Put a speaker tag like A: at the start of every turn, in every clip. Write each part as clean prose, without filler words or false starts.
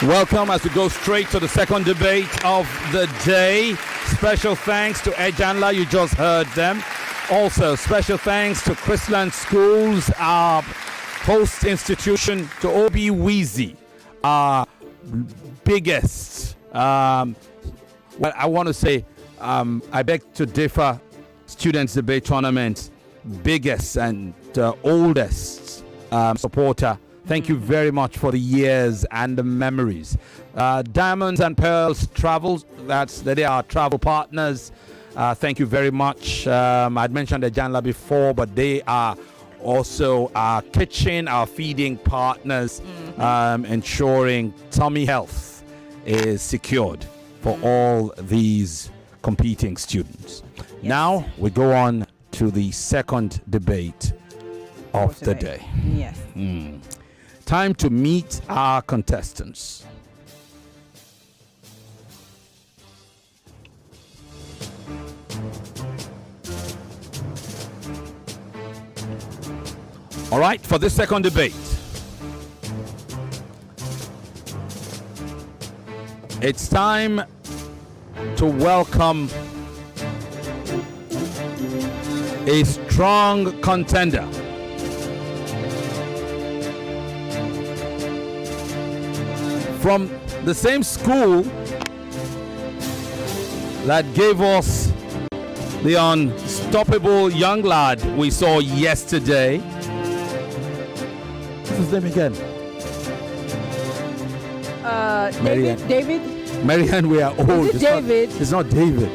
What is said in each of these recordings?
A: Welcome as we go straight to the second debate of the day. Special thanks to Ejanla, you just heard them. Also, special thanks to Chrisland Schools, our host institution, to Obi-Weezy, our biggest, well, I want to say, I beg to differ, Students Debate Tournament, biggest and oldest supporter. Thank you very much for the years and the memories. Diamonds and Pearls Travels, they are travel partners. Thank you very much. I'd mentioned the Janla before, but they are also our kitchen, our feeding partners, ensuring tummy health is secured for all these competing students.
B: Yes.
A: Now we go on to the second debate of the day.
B: Yes.
A: Time to meet our contestants. All right, for this second debate, it's time to welcome a strong contender. From the same school that gave us the unstoppable young lad we saw yesterday. What's his name again?
B: Maryann. David?
A: Maryann, we are old.
B: Is it David?
A: It's not David.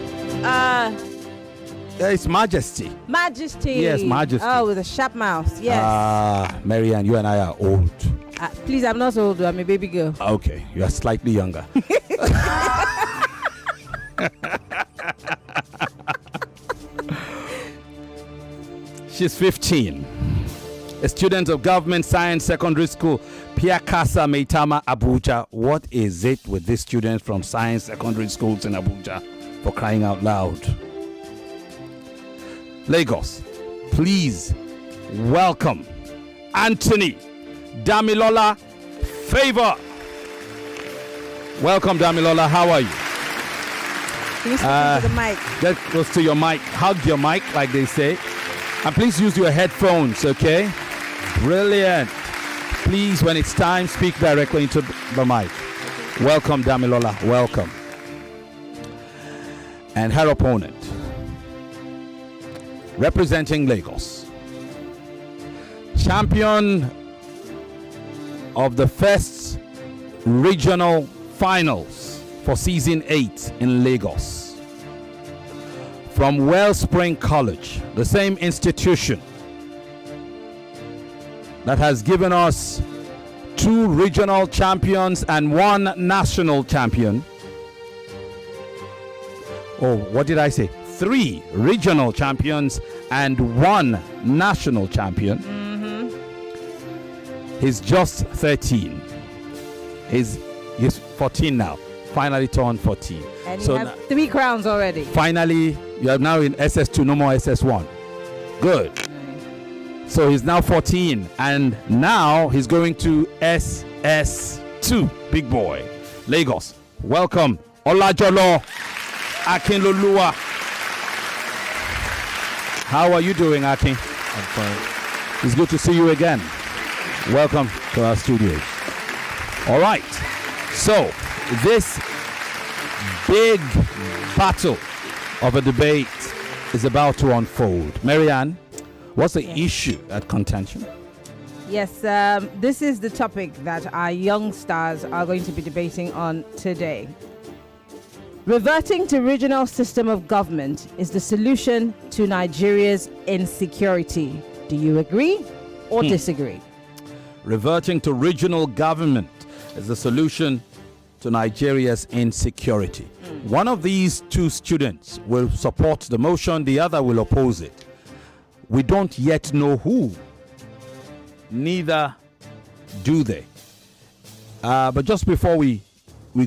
A: It's Majesty.
B: Majesty.
A: Yes, Majesty.
B: Oh, with a sharp mouth. Yes.
A: Maryann, you and I are old.
B: Please, I'm not old. I'm a baby girl.
A: Okay, you are slightly younger. She's 15. A student of Government Science Secondary School, Pyakasa-Maitama, Abuja. What is it with these students from science secondary schools in Abuja, for crying out loud? Lagos, please welcome Anthony Damilola Favour. Welcome, Damilola. How are you?
B: Can you speak to the mic?
A: Get close to your mic. Hug your mic, like they say. And please use your headphones, okay? Brilliant. Please, when it's time, speak directly into the mic. Welcome, Damilola. Welcome. And her opponent, representing Lagos, champion of the first regional finals for season 8 in Lagos, from Wellspring College, the same institution that has given us 2 regional champions and 1 national champion. Oh, what did I say? 3 regional champions and 1 national champion. He's just 13. He's 14 now. Finally turned 14.
B: And so you have 3 crowns already.
A: Finally, you are now in SS2, no more SS1. Good. So he's now 14, and now he's going to SS2. Big boy. Lagos, welcome. Olajolo, Akinloluwa. How are you doing, Akin?
C: I'm fine.
A: It's good to see you again. Welcome to our studios. All right. So, this big battle of a debate is about to unfold. Maryann, what's the issue at contention?
B: Yes, this is the topic that our young stars are going to be debating on today. Reverting to regional system of government is the solution to Nigeria's insecurity. Do you agree or disagree?
A: Reverting to regional government is the solution to Nigeria's insecurity. One of these 2 students will support the motion, the other will oppose it. We don't yet know who. Neither do they. But just before we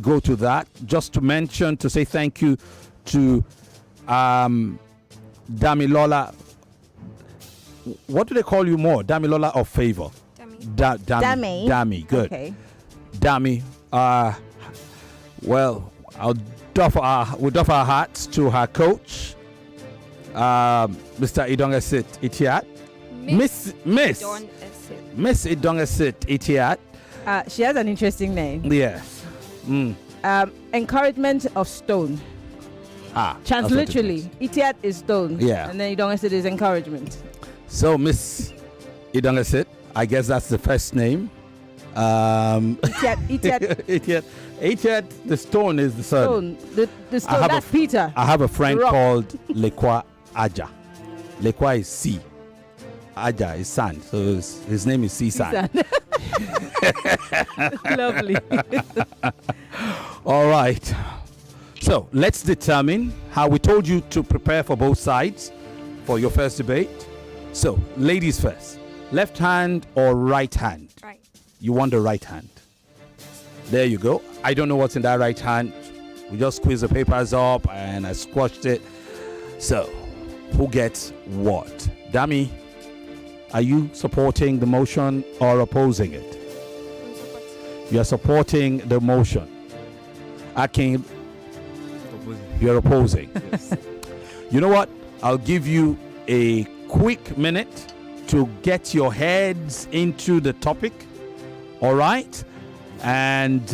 A: go to that, just to mention, to say thank you to Damilola. What do they call you more? Damilola or Favour?
D: Dami.
A: Dami, good.
B: Okay.
A: Dami. Well, we'll doff our hats to her coach, Mr. Idongesit Itiat. Miss Idongesit Itiat.
B: She has an interesting name.
A: Yes.
B: Encouragement of stone. Chance literally. Itiat is stone.
A: Yeah.
B: And then Idongesit is encouragement.
A: So, Miss Idongesit, I guess that's the first name.
B: Itiat.
A: Itiat, the stone is the son.
B: The stone, that's Peter.
A: I have a friend called Lekwa Aja. Lekwa is sea. Aja is sand. So his name is Sea Sand.
B: Lovely.
A: All right. So let's determine how we told you to prepare for both sides for your first debate. So, ladies first. Left hand or right hand?
D: Right.
A: You want the right hand. There you go. I don't know what's in that right hand. We just squeezed the papers up and I squashed it. So, who gets what? Dami, are you supporting the motion or opposing it? You are supporting the motion. Akin, you're opposing.
C: Yes.
A: You know what? I'll give you a quick minute to get your heads into the topic. All right? And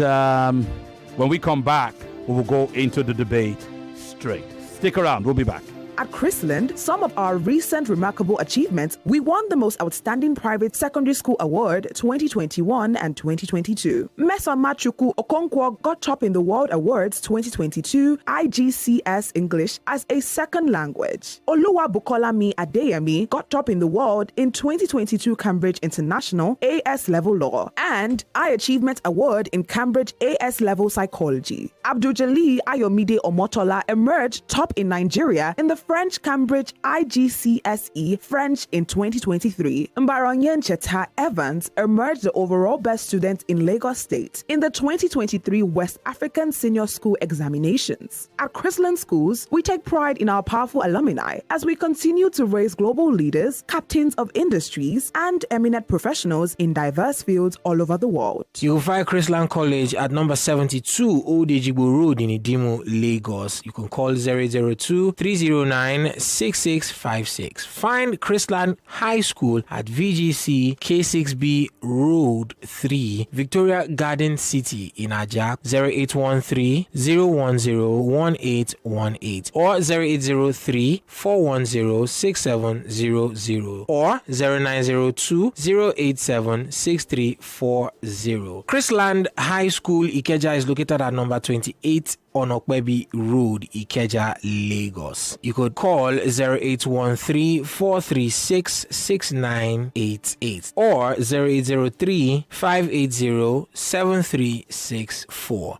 A: when we come back, we will go into the debate straight. Stick around. We'll be back.
E: At Chrisland, some of our recent remarkable achievements, we won the Most Outstanding Private Secondary School Award 2021 and 2022. Mesa Machuku Okonkwo got top in the World Awards 2022 IGCS English as a second language. Oluwa Bukolami Adeyemi got top in the world in 2022 Cambridge International AS Level Law and I Achievement Award in Cambridge AS Level Psychology. Abdul-Jalil Ayomide Omotola emerged top in Nigeria in the French Cambridge IGCSE French in 2023. Maryann Cheta Evans emerged the overall best student in Lagos State in the 2023 West African Senior School Examinations. At Chrisland Schools, we take pride in our powerful alumni as we continue to raise global leaders, captains of industries, and eminent professionals in diverse fields all over the world.
F: You will find Chrisland College at number 72 Old Ejigbo Road in Idimo, Lagos. You can call 002-309-6656. Find Chrisland High School at VGC K6B Road 3, Victoria Garden City in Ajak, 0813-010-1818 or 0803-410-6700 or 0902-087-6340. Chrisland High School Ikeja is located at number 28 on Okpebi Road, Ikeja, Lagos. You could call 0813-436-6988 or 0803-580-7364.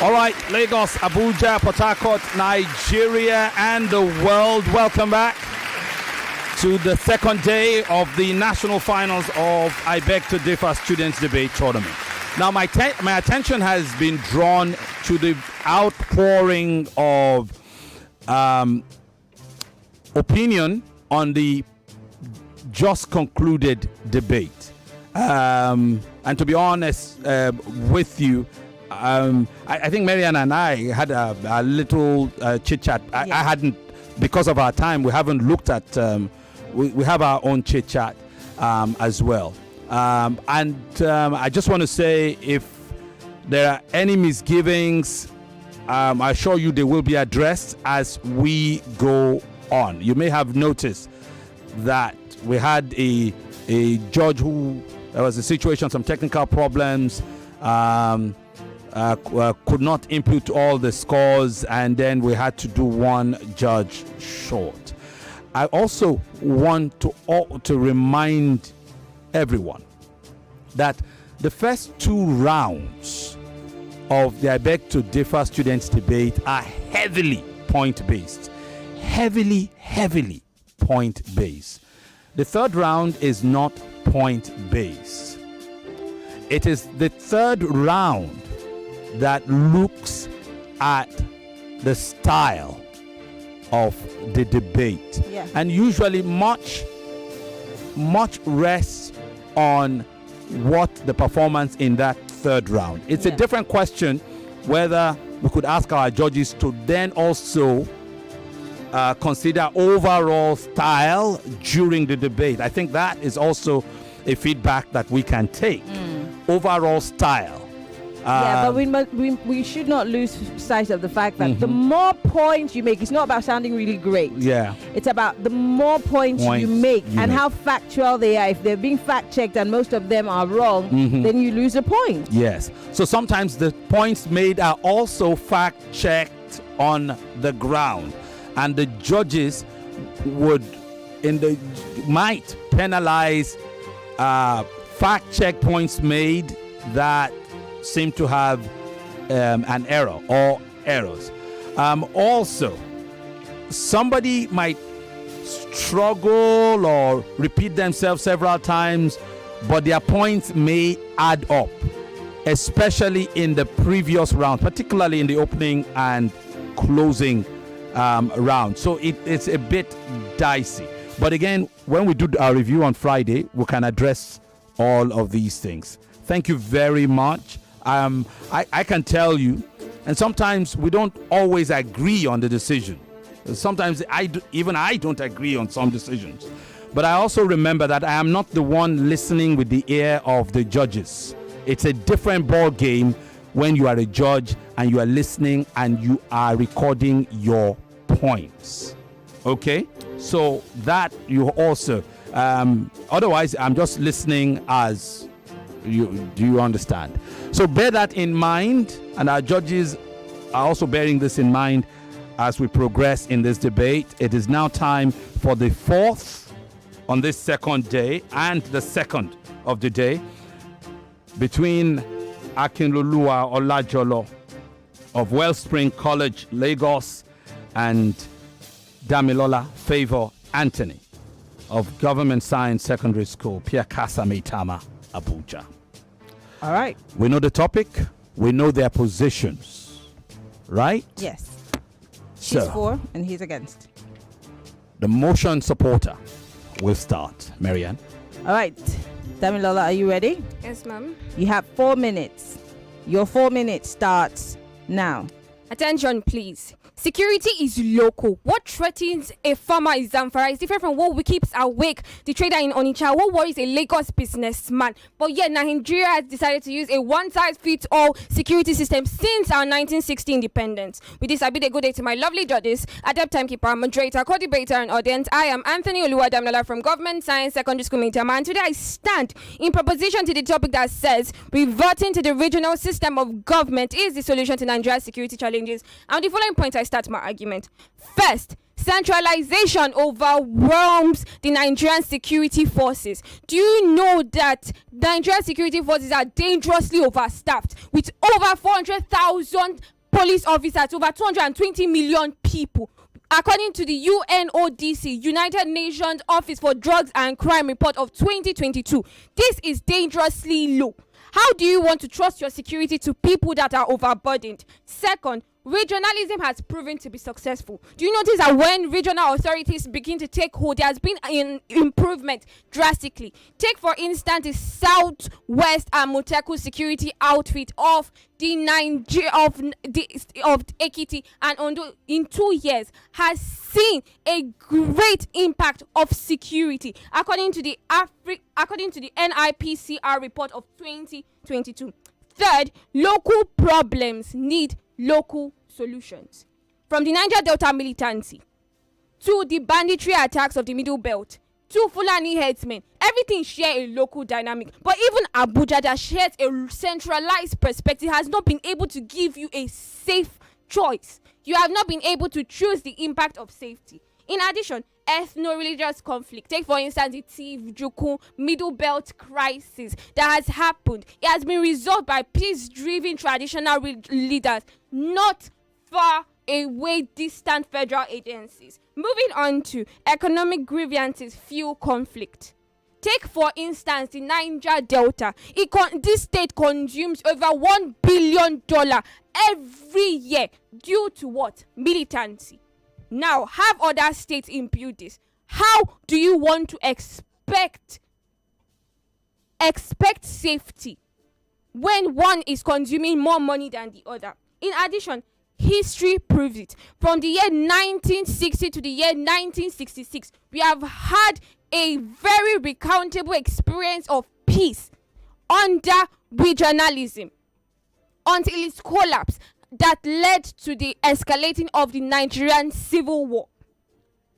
A: All right, Lagos, Abuja, Port Harcourt, Nigeria, and the world. Welcome back to the second day of the national finals of I Beg to Differ Students Debate Tournament. Now, my attention has been drawn to the outpouring of opinion on the just concluded debate. And to be honest with you, I think Maryann and I had a little chit-chat. I hadn't, because of our time, we haven't looked at, we have our own chit-chat as well. I just want to say, if there are any misgivings, I assure you they will be addressed as we go on. You may have noticed that we had a judge who, there was a situation, some technical problems, could not input all the scores, and then we had to do one judge short. I also want to remind everyone that the first two rounds of the I Beg to Differ Students Debate are heavily point-based. Heavily point-based. The third round is not point-based. It is the third round that looks at the style of the debate.
B: Yeah.
A: And usually much rests on what the performance in that third round. It's a different question whether we could ask our judges to then also consider overall style during the debate. I think that is also a feedback that we can take. Overall style.
B: But we should not lose sight of the fact that the more points you make, it's not about sounding really great.
A: Yeah.
B: It's about the more points you make and how factual they are. If they're being fact checked and most of them are wrong, then you lose a point.
A: Yes. So sometimes the points made are also fact checked on the ground, and the judges might penalize fact check points made that seem to have an error or errors. Also, somebody might struggle or repeat themselves several times, but their points may add up, especially in the previous round, particularly in the opening and closing round. So it's a bit dicey. But again, when we do our review on Friday, we can address all of these things. Thank you very much. I can tell you, and sometimes we don't always agree on the decision. Sometimes I don't agree on some decisions. But I also remember that I am not the one listening with the ear of the judges. It's a different ball game when you are a judge and you are listening and you are recording your points. Okay? So that you also, otherwise I'm just listening as do you understand? So bear that in mind, and our judges are also bearing this in mind as we progress in this debate. It is now time for the fourth on this second day and the second of the day between Akinloluwa Olajolo of Wellspring College, Lagos, and Damilola Favour Anthony of Government Science Secondary School, Pyakasa-Maitama, Abuja.
B: All right.
A: We know the topic. We know their positions. Right?
B: Yes. She's for and he's against.
A: The motion supporter will start. Maryann.
B: All right. Damilola, are you ready?
D: Yes, ma'am.
B: You have 4 minutes. Your 4 minutes starts now.
D: Attention, please. Security is local. What threatens a farmer in Zamfara is different from what keeps awake the trader in Onitsha. What worries a Lagos businessman? But yet Nigeria has decided to use a one-size-fits-all security system since our 1960 independence. With this, I bid a good day to my lovely judges, adept timekeeper, moderator, co-debater, and audience. I am Akinloluwa Damilola from Government Science Secondary School, Maitama, and today I stand in proposition to the topic that says reverting to the regional system of government is the solution to Nigeria's security challenges. And the following points I start my argument. First, centralization overwhelms the Nigerian security forces. Do you know that Nigerian security forces are dangerously overstaffed with over 400,000 police officers, over 220 million people? According to the UNODC, United Nations Office for Drugs and Crime report of 2022, this is dangerously low. How do you want to trust your security to people that are overburdened? Second, regionalism has proven to be successful. Do you notice that when regional authorities begin to take hold, there has been an improvement drastically? Take, for instance, the Southwest Amoteku security outfit of the of Ekiti and Ondo in 2 years has seen a great impact of security, according to the NIPCR report of 2022. Third, local problems need local solutions. From the Niger Delta militancy to the banditry attacks of the Middle Belt to Fulani headsmen, everything share a local dynamic. But even Abuja, that shares a centralized perspective, has not been able to give you a safe choice. You have not been able to choose the impact of safety. In addition, ethno-religious conflict. Take, for instance, the Tiv-Jukun Middle Belt crisis that has happened. It has been resolved by peace-driven traditional leaders, not far away distant federal agencies. Moving on to economic grievances fuel conflict. Take, for instance, the Niger Delta. This state consumes over $1 billion every year due to what? Militancy. Now, have other states impute this? How do you want to expect expect safety when one is consuming more money than the other. In addition, history proves it. From the year 1960 to the year 1966, we have had a very recountable experience of peace under regionalism until its collapse that led to the escalating of the Nigerian civil war.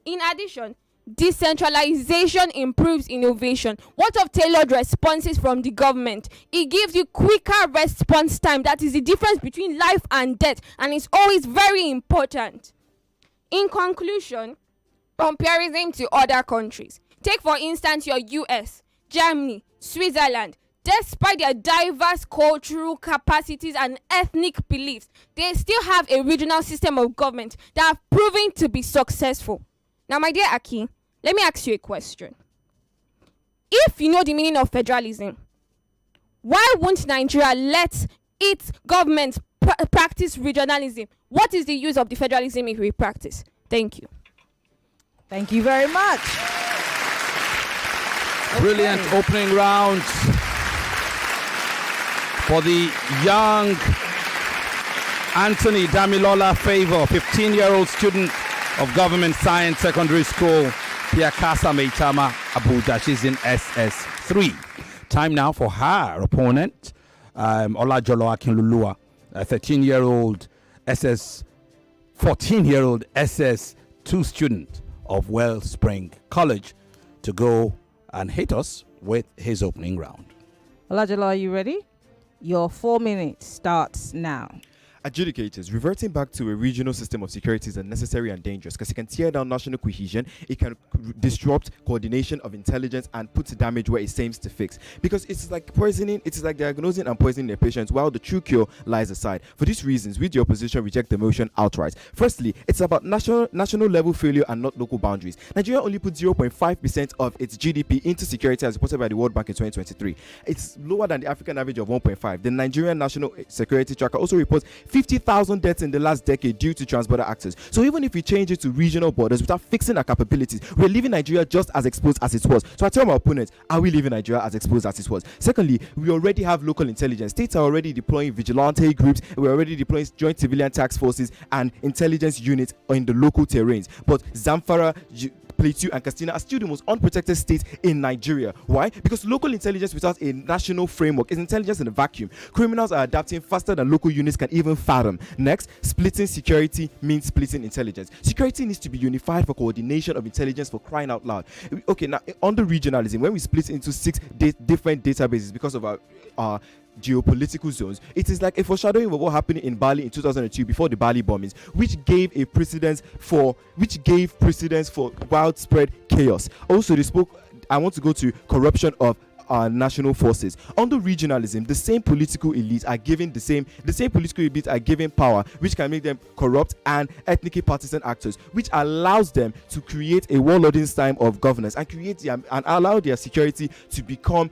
D: In addition, decentralization improves innovation. What of tailored responses from the government? It gives you quicker response time. That is the difference between life and death, and it's always very important. In conclusion, comparison to other countries. Take for instance your US, Germany, Switzerland. Despite their diverse cultural capacities and ethnic beliefs, they still have a regional system of government that have proven to be successful. Now, my dear Aki, let me ask you a question. If you know the meaning of federalism, why won't Nigeria let its government practice regionalism? What is the use of the federalism if we practice? Thank you.
B: Thank you very much.
A: Brilliant opening round for the young Anthony Damilola Favour, 15-year-old student of Government Science Secondary School, Pyakasa-Maitama, Abuja. She's in SS3. Time now for her opponent, Olajolo Akinloluwa, a 14-year-old SS2 student of Wellspring College, to go and hit us with his opening round.
B: Olajolo, are you ready? Your 4 minutes starts now.
C: Adjudicators, reverting back to a regional system of security is unnecessary and dangerous because it can tear down national cohesion, it can disrupt coordination of intelligence and put damage where it seems to fix. Because it's like poisoning, it's like diagnosing and poisoning a patient while the true cure lies aside. For these reasons, we the opposition reject the motion outright. Firstly, it's about national level failure and not local boundaries. Nigeria only put 0.5% of its GDP into security as reported by the World Bank in 2023. It's lower than the African average of 1.5. The Nigerian National Security Tracker also reports 50,000 deaths in the last decade due to transborder actors. So even if we change it to regional borders without fixing our capabilities, we're leaving Nigeria just as exposed as it was. So I tell my opponents, are we leaving Nigeria as exposed as it was? Secondly, we already have local intelligence. States are already deploying vigilante groups. We're already deploying joint civilian task forces and intelligence units in the local terrains. But Zamfara, Plateau and Katsina are still the most unprotected states in Nigeria. Why? Because local intelligence without a national framework is intelligence in a vacuum. Criminals are adapting faster than local units can even fathom. Next, splitting security means splitting intelligence. Security needs to be unified for coordination of intelligence, for crying out loud. Okay, now under regionalism, when we split into 6 different databases because of our geopolitical zones, it is like a foreshadowing of what happened in Bali in 2002 before the Bali bombings, which gave precedence for widespread chaos. Also, I want to go to corruption of national forces. Under regionalism, the same political elites are given power, which can make them corrupt and ethnically partisan actors, which allows them to create a warlording style of governance and allow their security to become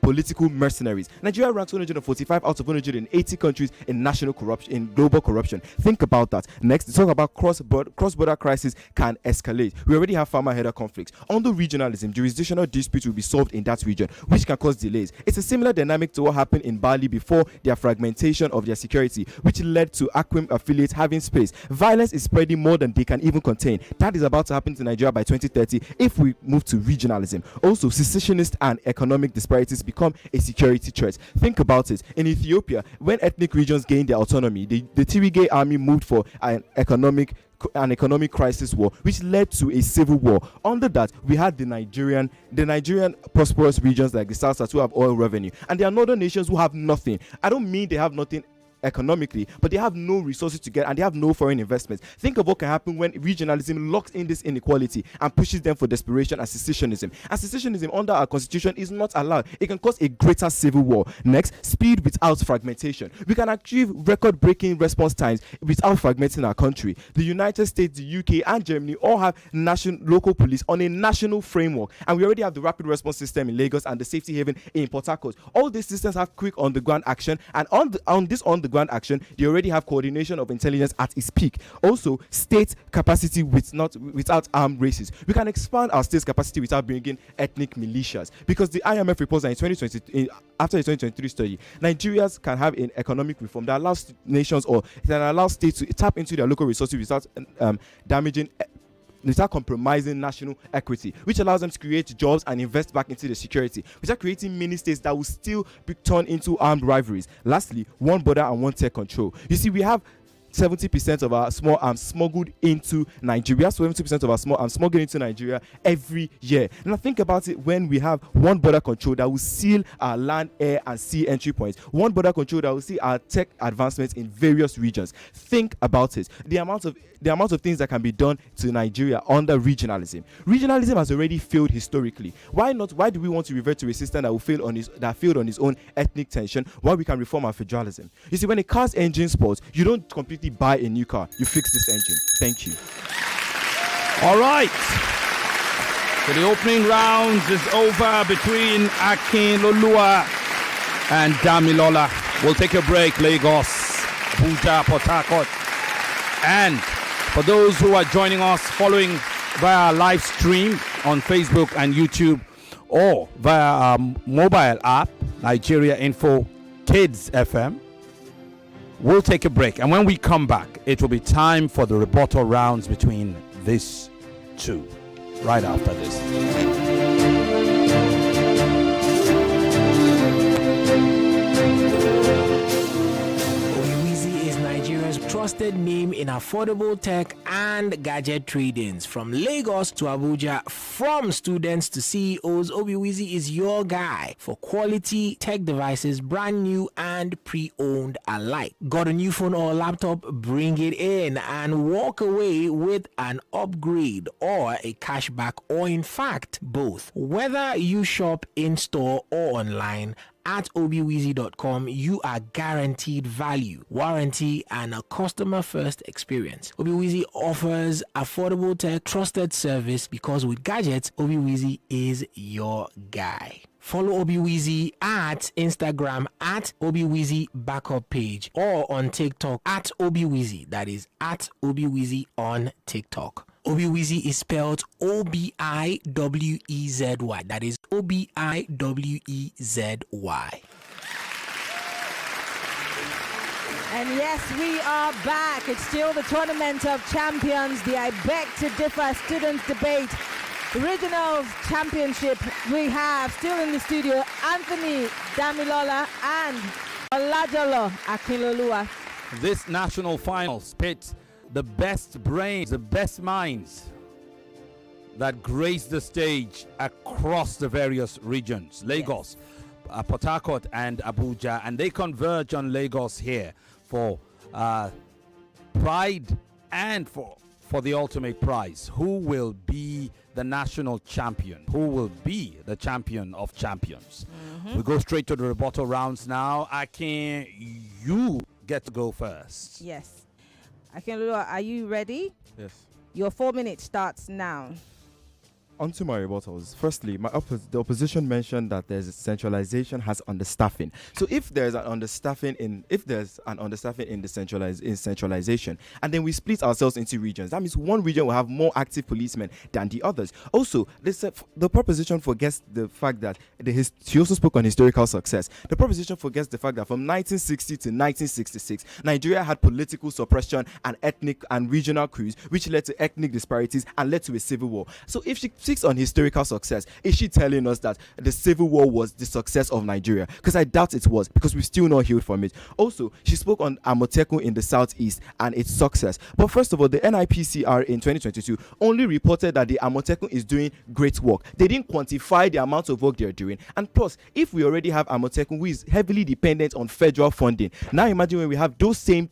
C: political mercenaries. Nigeria ranks 145 out of 180 countries in national corruption, in global corruption. Think about that. Next, to talk about cross-border crisis can escalate. We already have farmer-header conflicts. Under regionalism, jurisdictional disputes will be solved in that region, which can cause delays. It's a similar dynamic to what happened in Bali before their fragmentation of their security, which led to Akwem affiliates having space. Violence is spreading more than they can even contain. That is about to happen to Nigeria by 2030 if we move to regionalism. Also, secessionist and economic disparities become a security threat. Think about it. In Ethiopia, when ethnic regions gained their autonomy, the Tigray army moved for an economic crisis war, which led to a civil war. Under that, we had the Nigerian prosperous regions like the South who have oil revenue, and there are northern nations who have nothing. I don't mean they have nothing economically, but they have no resources to get and they have no foreign investments. Think of what can happen when regionalism locks in this inequality and pushes them for desperation and secessionism. And secessionism under our constitution is not allowed. It can cause a greater civil war. Next, speed without fragmentation. We can achieve record-breaking response times without fragmenting our country. The United States, the UK and Germany all have local police on a national framework, and we already have the rapid response system in Lagos and the safety haven in Port Harcourt. All these systems have quick on-the-ground action, and on the on-the-ground action. They already have coordination of intelligence at its peak. Also, state capacity without armed races. We can expand our state's capacity without bringing ethnic militias, because the IMF reports that after the 2023 study, Nigerians can have an economic reform that allows nations or that allows states to tap into their local resources without without compromising national equity, which allows them to create jobs and invest back into the security, without creating mini states that will still be turned into armed rivalries. Lastly, one border and one tech control. You see, we have 70% of our small arms smuggled into Nigeria. 70% of our small arms smuggled into Nigeria every year. Now think about it, when we have one border control that will seal our land, air, and sea entry points. One border control that will see our tech advancements in various regions. Think about it. The amount of things that can be done to Nigeria under regionalism. Regionalism has already failed historically. Why not? Why do we want to revert to a system that will fail on its own ethnic tension, while we can reform our federalism? You see, when a car's engine spoils, you don't completely buy a new car. You fix this engine. Thank you.
A: All right. So the opening rounds is over between Akinloluwa and Damilola. We'll take a break. Lagos, Abuja, Port Harcourt. And for those who are joining us following via live stream on Facebook and YouTube, or via our mobile app, Nigeria Info Kids FM, we'll take a break. And when we come back, it will be time for the rebuttal rounds between these two, right after this.
F: Trusted name in affordable tech and gadget tradings. From Lagos to Abuja, from students to CEOs, Obiwizi is your guy for quality tech devices, brand new and pre-owned alike. Got a new phone or laptop? Bring it in and walk away with an upgrade or a cashback, or in fact both. Whether you shop in store or online, at obiwizi.com, you are guaranteed value, warranty, and a customer-first experience. Obiwizi offers affordable tech, trusted service, because with gadgets, Obiwizi is your guy. Follow Obiwizi at Instagram at Obiwizi Backup Page, or on TikTok at Obiwizi. That is at Obiwizi on TikTok. Obiwizi is spelled Obiwezi. That is Obiwezi.
B: And yes, we are back. It's still the Tournament of Champions, the I Beg to Differ Students Debate Regional Championship. We have still in the studio Anthony, Damilola, and Olajolo Akinloluwa.
A: This national final pits the best brains, the best minds that grace the stage across the various regions. Lagos, yes, Port Harcourt, and Abuja, and they converge on Lagos here for pride and for the ultimate prize. Who will be the national champion? Who will be the champion of champions? We go straight to the rebuttal rounds now. Akin, you get to go first.
B: Yes. Akinloluwa, are you ready?
C: Yes.
B: Your 4 minutes starts now.
C: On to my rebuttals. Firstly, the opposition mentioned that there's centralization has understaffing. So if there's an understaffing in the centralization, and then we split ourselves into regions, that means one region will have more active policemen than the others. Also, the proposition forgets the fact that she also spoke on historical success. The proposition forgets the fact that from 1960 to 1966, Nigeria had political suppression and ethnic and regional coups, which led to ethnic disparities and led to a civil war. So if she speaks on historical success, is she telling us that the civil war was the success of Nigeria? Because I doubt it was, because we're still not healed from it. Also, she spoke on Amotekun in the southeast and its success. But first of all, the NIPCR in 2022 only reported that the Amotekun is doing great work. They didn't quantify the amount of work they're doing. And plus, if we already have Amotekun, who is heavily dependent on federal funding, now imagine when we have those same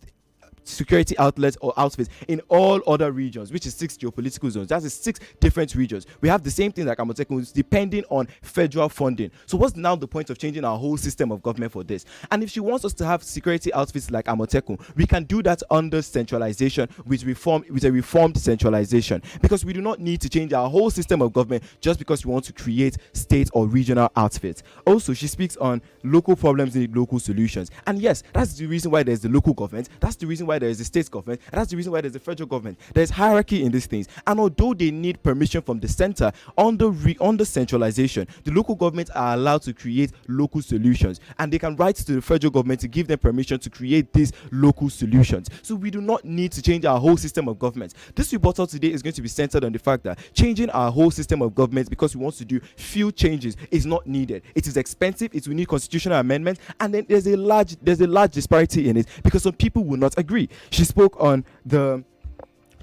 C: security outlets or outfits in all other regions, which is 6 geopolitical zones. That is 6 different regions. We have the same thing like Amotekun, depending on federal funding. So what's now the point of changing our whole system of government for this? And if she wants us to have security outfits like Amotekun, we can do that under centralization with a reformed centralization, because we do not need to change our whole system of government just because we want to create state or regional outfits. Also, she speaks on local problems need local solutions. And yes, that's the reason why there's the local government, that's the reason why there's the state government, and that's the reason why there's the federal government. There's hierarchy in these things. And although they need permission from the center, under centralization, the local governments are allowed to create local solutions, and they can write to the federal government to give them permission to create these local solutions. So we do not need to change our whole system of government. This rebuttal today is going to be centered on the fact that changing our whole system of government because we want to do few changes is not needed. It is expensive, it will need constitutional amendments, and then there's a large disparity in it because some people will not agree. She spoke on the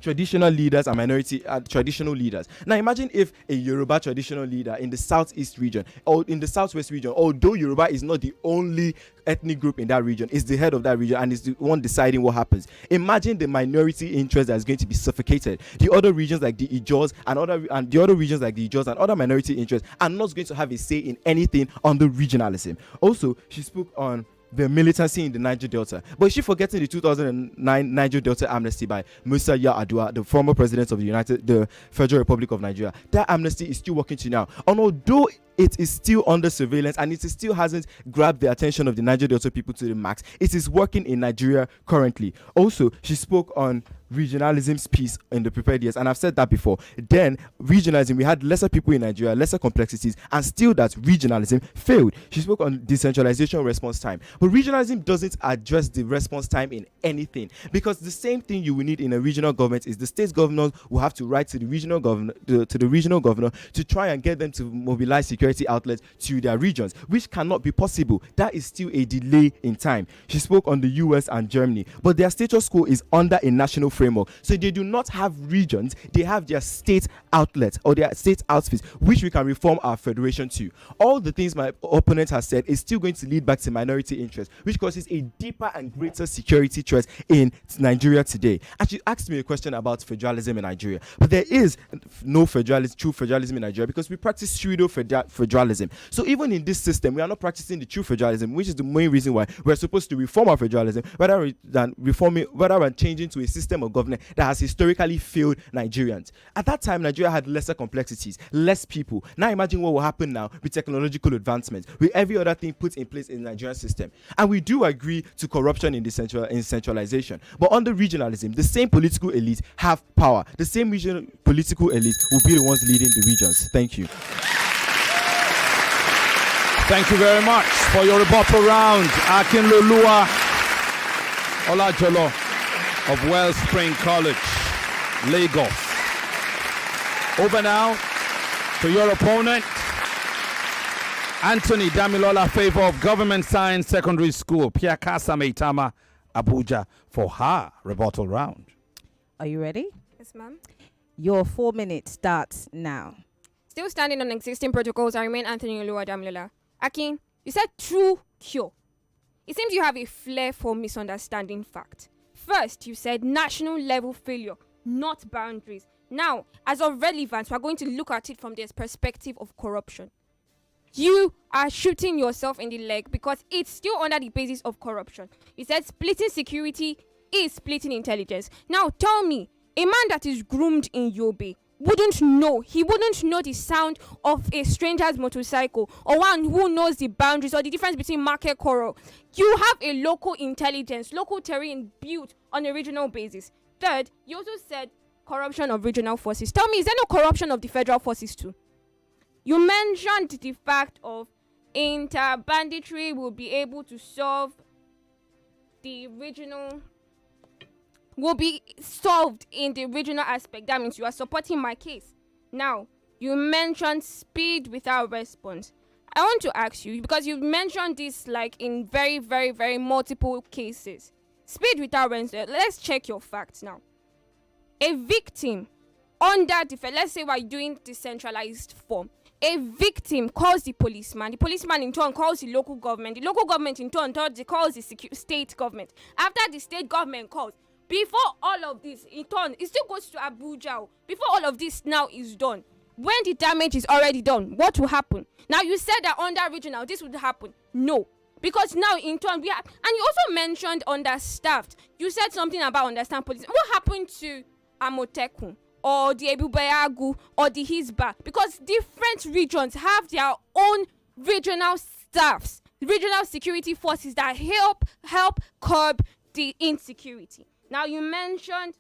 C: traditional leaders and minority traditional leaders. Now imagine if a Yoruba traditional leader in the southeast region or in the southwest region, although Yoruba is not the only ethnic group in that region, is the head of that region and is the one deciding what happens. Imagine the minority interest that is going to be suffocated. The other regions like the Ijos and other minority interests are not going to have a say in anything under regionalism. Also, she spoke on the militancy in the Niger Delta. But is she forgetting the 2009 Niger Delta amnesty by Musa Yar'Adua, the former president of the Federal Republic of Nigeria? That amnesty is still working to now. And although it is still under surveillance and it still hasn't grabbed the attention of the Niger Delta people to the max, it is working in Nigeria currently. Also, she spoke on regionalism's piece in the prepared years, and I've said that before. Then regionalism, we had lesser people in Nigeria, lesser complexities, and still that regionalism failed. She spoke on decentralization response time, but regionalism doesn't address the response time in anything, because the same thing you will need in a regional government is the state governors will have to write to the regional governor to try and get them to mobilize security outlets to their regions, which cannot be possible. That is still a delay in time. She spoke on the US and Germany, but their status quo is under a national framework. So they do not have regions, they have their state outlets or their state outfits, which we can reform our federation to. All the things my opponent has said is still going to lead back to minority interest, which causes a deeper and greater security threat in Nigeria today. And she asked me a question about federalism in Nigeria, but there is no true federalism in Nigeria because we practice pseudo federalism. So even in this system, we are not practicing the true federalism, which is the main reason why we're supposed to reform our federalism rather than changing to a system of government that has historically failed Nigerians. At that time, Nigeria had lesser complexities, less people. Now imagine what will happen now with technological advancements, with every other thing put in place in the Nigerian system. And we do agree to corruption in centralization. But under regionalism, the same political elites have power. The same regional political elites will be the ones leading the regions. Thank you.
A: Thank you very much for your rebuttal round. Akinloluwa Olajolo of Wellspring College, Lagos. Over now to your opponent, Anthony Damilola, Favour of Government Science Secondary School, Pyakasa-Maitama, Abuja, for her rebuttal round.
B: Are you ready?
D: Yes, ma'am.
B: Your 4 minutes starts now.
D: Still standing on existing protocols, I remain Anthony Damilola. Akin, you said true cure. It seems you have a flair for misunderstanding fact. First, you said national level failure, not boundaries. Now, as of relevance, we're going to look at it from the perspective of corruption. You are shooting yourself in the leg because it's still under the basis of corruption. You said splitting security is splitting intelligence. Now, tell me, a man that is groomed in Yobe wouldn't know the sound of a stranger's motorcycle, or one who knows the boundaries or the difference between market coral. You have a local intelligence, local terrain built on a regional basis. Third, you also said corruption of regional forces. Tell me, is there no corruption of the federal forces too? You mentioned the fact of inter-banditry will be able to solve the regional, will be solved in the regional aspect. That means you are supporting my case. Now, you mentioned speed without response. I want to ask you, because you've mentioned this like in very, very, very multiple cases. Speed without response. Let's check your facts now. A victim under let's say we're doing decentralized form. A victim calls the policeman in turn calls the local government in turn calls the state government. After the state government calls, before all of this, in turn, it still goes to Abuja. Before all of this now is done, when the damage is already done, what will happen? Now, you said that under regional, this would happen. No. Because now, in turn, and you also mentioned understaffed. You said something about understaffed police. What happened to Amotekun or the Ebubeagu or the Hisba? Because different regions have their own regional staffs, regional security forces that help curb the insecurity. Now, you mentioned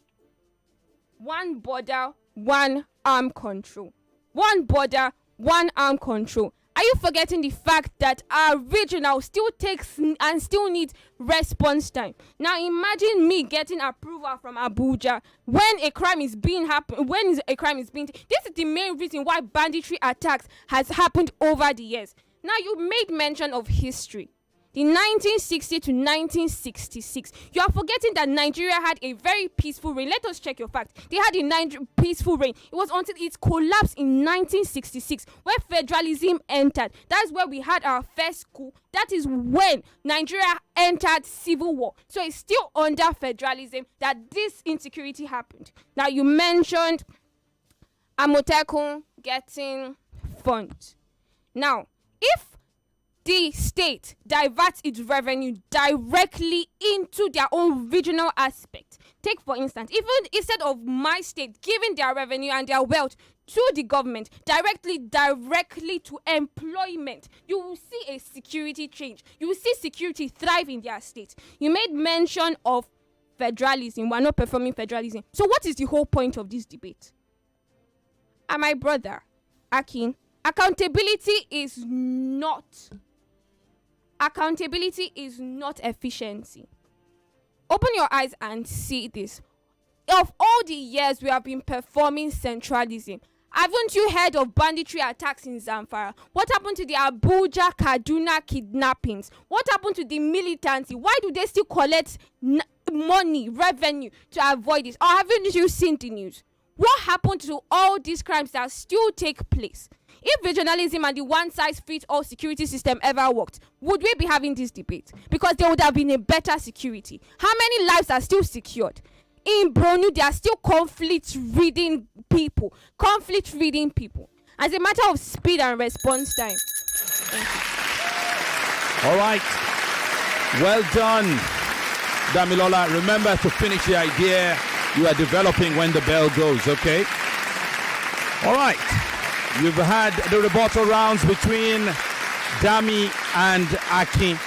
D: one border, one arm control. One border, one arm control. Are you forgetting the fact that our regional still takes and still needs response time? Now imagine me getting approval from Abuja when a crime is being this is the main reason why banditry attacks has happened over the years. Now you made mention of history. The 1960 to 1966. You are forgetting that Nigeria had a very peaceful reign. Let us check your facts. They had a peaceful reign. It was until it collapsed in 1966 where federalism entered. That's where we had our first coup. That is when Nigeria entered civil war. So it's still under federalism that this insecurity happened. Now you mentioned Amotekun getting funds. Now, if the state diverts its revenue directly into their own regional aspect. Take, for instance, even instead of my state giving their revenue and their wealth to the government, directly to employment, you will see a security change. You will see security thrive in their state. You made mention of federalism. We're not performing federalism. So what is the whole point of this debate? And my brother, Akin, accountability is not efficiency. Open your eyes and see this. Of all the years we have been performing centralism, haven't you heard of banditry attacks in Zamfara? What happened to the Abuja, Kaduna kidnappings? What happened to the militancy? Why do they still collect money, revenue to avoid this? Or haven't you seen the news? What happened to all these crimes that still take place? If regionalism and the one-size-fits-all security system ever worked, would we be having this debate? Because there would have been a better security. How many lives are still secured? In Bronu, there are still conflict-ridden people. As a matter of speed and response time.
A: All right. Well done, Damilola. Remember to finish the idea you are developing when the bell goes, okay? All right. You've had the rebuttal rounds between Dami and Akin.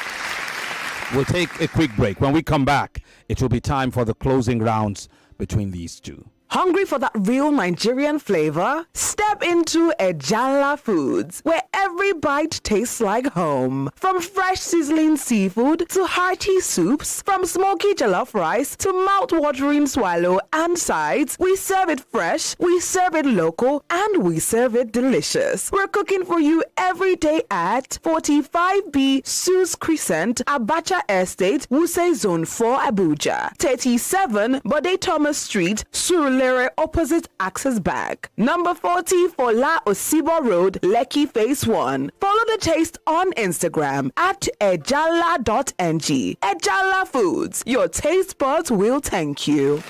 A: We'll take a quick break. When we come back, it will be time for the closing rounds between these two.
E: Hungry for that real Nigerian flavor? Step into Ejala Foods, where every bite tastes like home. From fresh sizzling seafood to hearty soups, from smoky jollof rice to mouth-watering swallow and sides, we serve it fresh, we serve it local, and we serve it delicious. We're cooking for you every day at 45B Sus Crescent, Abacha Estate, Wuse Zone 4, Abuja. 37 Bode Thomas Street, Surulere opposite Access Bank. Number 40 for La Osibo Road, Lekki Phase 1. Follow the taste on Instagram at ejala.ng. Ejala Foods, your taste buds will thank you.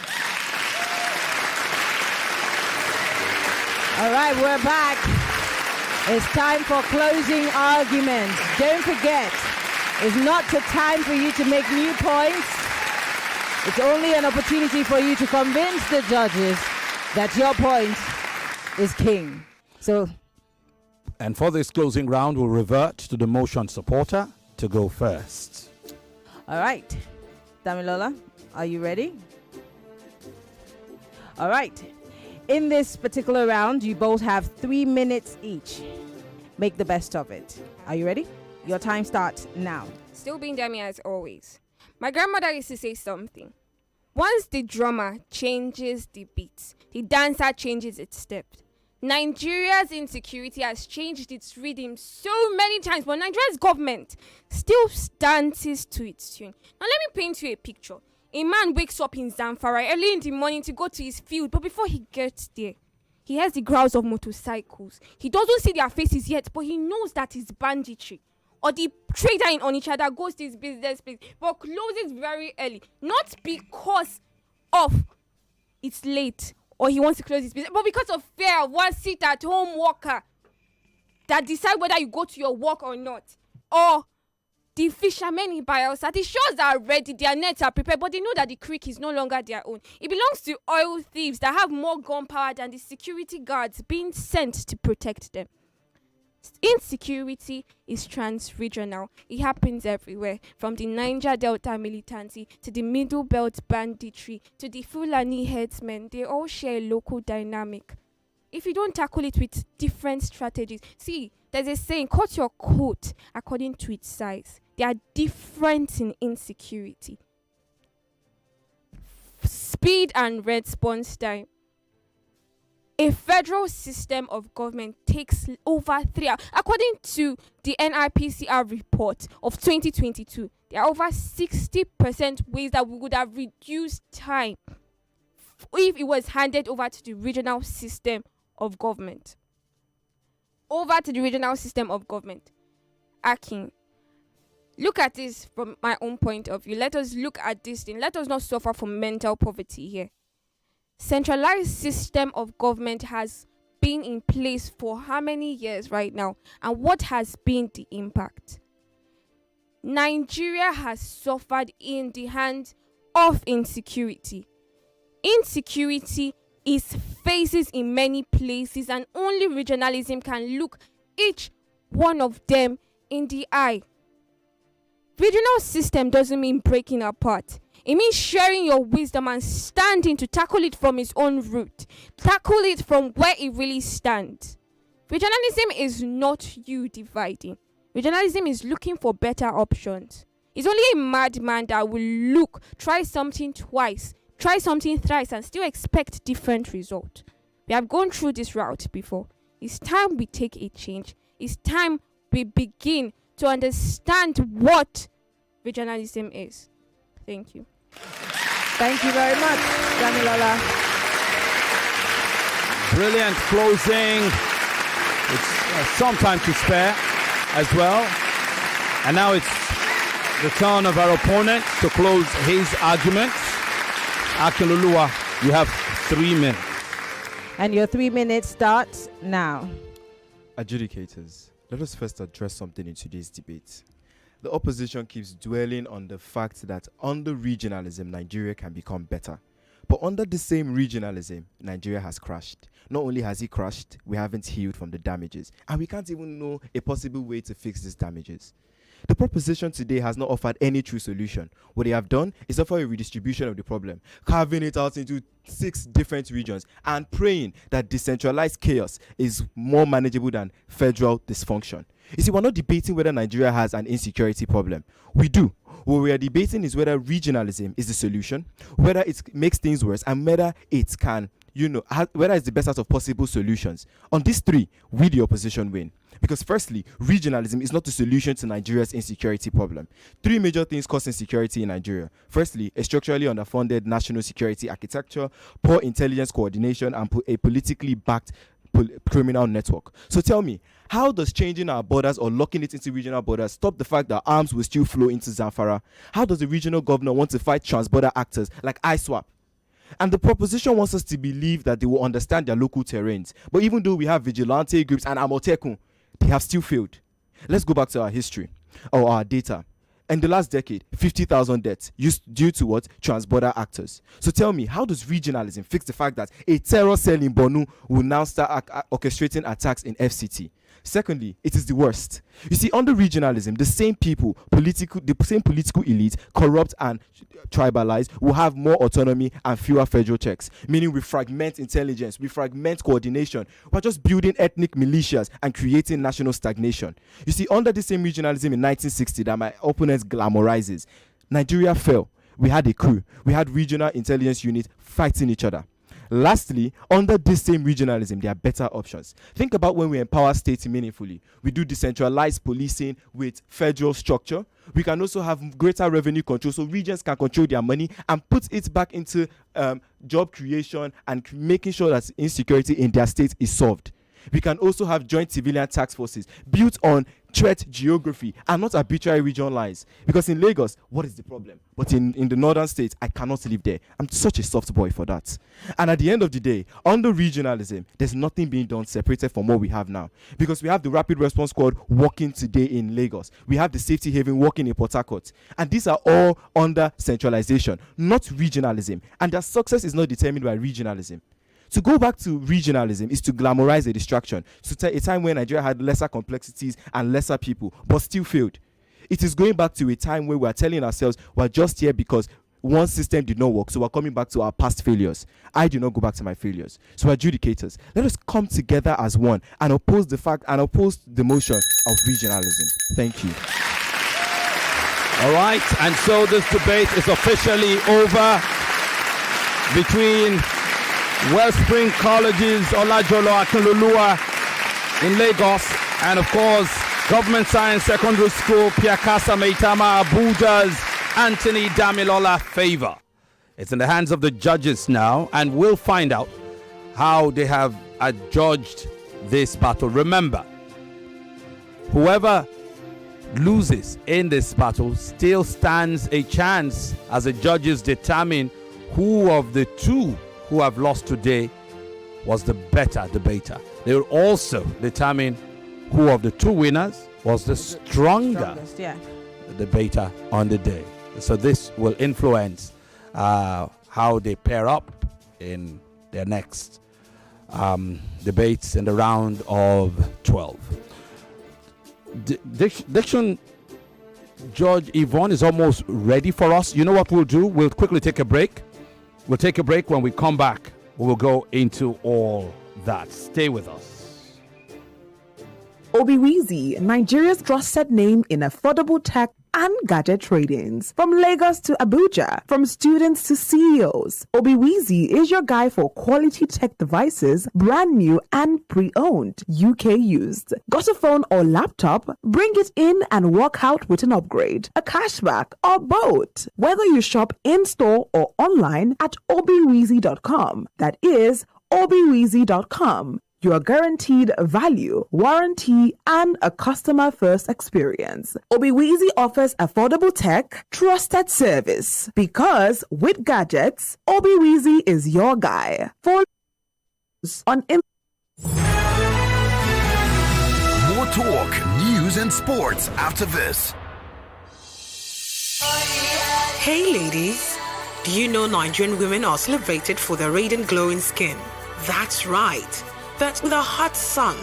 B: All right, we're back. It's time for closing arguments. Don't forget, it's not the time for you to make new points. It's only an opportunity for you to convince the judges that your point is king.
A: And for this closing round, we'll revert to the motion supporter to go first.
B: All right. Damilola, are you ready? All right. In this particular round, you both have 3 minutes each. Make the best of it. Are you ready? Your time starts now.
D: Still being Demi as always. My grandmother used to say something. Once the drummer changes the beats, the dancer changes its steps. Nigeria's insecurity has changed its rhythm so many times, but Nigeria's government still dances to its tune. Now let me paint you a picture. A man wakes up in Zamfara early in the morning to go to his field, but before he gets there, he hears the growls of motorcycles. He doesn't see their faces yet, but he knows that it's banditry. Or the trader in Onitsha that goes to his business place but closes very early. Not because off, it's late, or he wants to close his business, but because of fear of one sit-at-home worker that decide whether you go to your work or not, or the fishermen in Bayelsa, the shores are ready, their nets are prepared, but they know that the creek is no longer their own. It belongs to oil thieves that have more gunpowder than the security guards being sent to protect them. Insecurity is trans-regional. It happens everywhere, from the Niger Delta militancy to the Middle Belt banditry to the Fulani headsmen. They all share a local dynamic. If you don't tackle it with different strategies, see, there's a saying, cut your coat according to its size. They are different in insecurity. Speed and response time. A federal system of government takes over 3 hours. According to the NIPCR report of 2022, there are over 60% ways that we would have reduced time if it was handed over to the regional system of government. Akin, look at this from my own point of view. Let us look at this thing. Let us not suffer from mental poverty here. Centralized system of government has been in place for how many years right now? And what has been the impact? Nigeria has suffered in the hands of insecurity. Insecurity is phases in many places, and only regionalism can look each one of them in the eye. Regional system doesn't mean breaking apart. It means sharing your wisdom and standing to tackle it from its own root. Tackle it from where it really stands. Regionalism is not you dividing. Regionalism is looking for better options. It's only a madman that will try something twice, try something thrice, and still expect different results. We have gone through this route before. It's time we take a change. It's time we begin to understand what regionalism is. Thank you.
B: Thank you very much, Damilola.
A: Brilliant closing. It's some time to spare as well. And now it's the turn of our opponent to close his argument. Akinloluwa, you have 3 minutes.
B: And your 3 minutes starts now.
C: Adjudicators, let us first address something in today's debate. The opposition keeps dwelling on the fact that under regionalism, Nigeria can become better. But under the same regionalism, Nigeria has crashed. Not only has it crashed, we haven't healed from the damages. And we can't even know a possible way to fix these damages. The proposition today has not offered any true solution. What they have done is offer a redistribution of the problem, carving it out into 6 different regions and praying that decentralized chaos is more manageable than federal dysfunction. You see, we're not debating whether Nigeria has an insecurity problem. We do. What we are debating is whether regionalism is the solution, whether it makes things worse, and whether it can, whether it's the best out of possible solutions. On these 3, we the opposition win. Because firstly, regionalism is not the solution to Nigeria's insecurity problem. 3 major things cause insecurity in Nigeria. Firstly, a structurally underfunded national security architecture, poor intelligence coordination, and a politically backed criminal network. So tell me, how does changing our borders or locking it into regional borders stop the fact that arms will still flow into Zamfara? How does the regional governor want to fight trans-border actors like ISWAP? And the proposition wants us to believe that they will understand their local terrains. But even though we have vigilante groups and Amotekun, they have still failed. Let's go back to our history or our data. In the last decade, 50,000 deaths due to what? Trans-border actors. So tell me, how does regionalism fix the fact that a terror cell in Borno will now start orchestrating attacks in FCT? Secondly, it is the worst. You see, under regionalism, the same political elite, corrupt and tribalized, will have more autonomy and fewer federal checks. Meaning we fragment intelligence, we fragment coordination. We're just building ethnic militias and creating national stagnation. You see, under the same regionalism in 1960 that my opponent glamorizes, Nigeria fell. We had a coup. We had regional intelligence units fighting each other. Lastly, under this same regionalism, there are better options. Think about when we empower states meaningfully. We do decentralized policing with federal structure. We can also have greater revenue control so regions can control their money and put it back into job creation and making sure that insecurity in their state is solved. We can also have joint civilian task forces built on threat geography and not arbitrary region lines. Because in Lagos, what is the problem? But in the northern states, I cannot live there. I'm such a soft boy for that. And at the end of the day, under regionalism, there's nothing being done separated from what we have now. Because we have the Rapid Response Squad working today in Lagos. We have the Safety Haven working in Port Harcourt. And these are all under centralization, not regionalism. And their success is not determined by regionalism. To go back to regionalism is to glamorize a distraction, to tell a time when Nigeria had lesser complexities and lesser people, but still failed. It is going back to a time where we are telling ourselves we're just here because one system did not work, so we're coming back to our past failures. I do not go back to my failures. So adjudicators, let us come together as one and oppose the motion of regionalism. Thank you.
A: All right, and so this debate is officially over between Wellspring College's Olajolo Akinloluwa in Lagos and, of course, Government Science Secondary School Pyakasa-Maitama Abuja's Anthony Damilola Favour. It's in the hands of the judges now, and we'll find out how they have adjudged this battle. Remember, whoever loses in this battle still stands a chance as the judges determine who of the two who have lost today was the better debater. They will also determine who of the two winners was the stronger debater on the day. So this will influence how they pair up in their next debates in the round of 12. Diction Judge Yvonne is almost ready for us. You know what we'll do? We'll quickly take a break. We'll take a break. When we come back, we will go into all that. Stay with us.
E: Obiwizi, Nigeria's trusted name in affordable tech and gadget tradings. From Lagos to Abuja, from students to CEOs, Obiwizi is your guy for quality tech devices, brand new and pre-owned, UK used. Got a phone or laptop? Bring it in and walk out with an upgrade, a cashback, or both. Whether you shop in-store or online at obiwizi.com. That is obiwizi.com. You are guaranteed value, warranty, and a customer-first experience. Obiwizi offers affordable tech, trusted service. Because with gadgets, Obiwizi is your guy. For on
G: More talk, news, and sports after this.
H: Hey ladies, do you know Nigerian women are celebrated for their radiant glowing skin? That's right. But with a hot sun,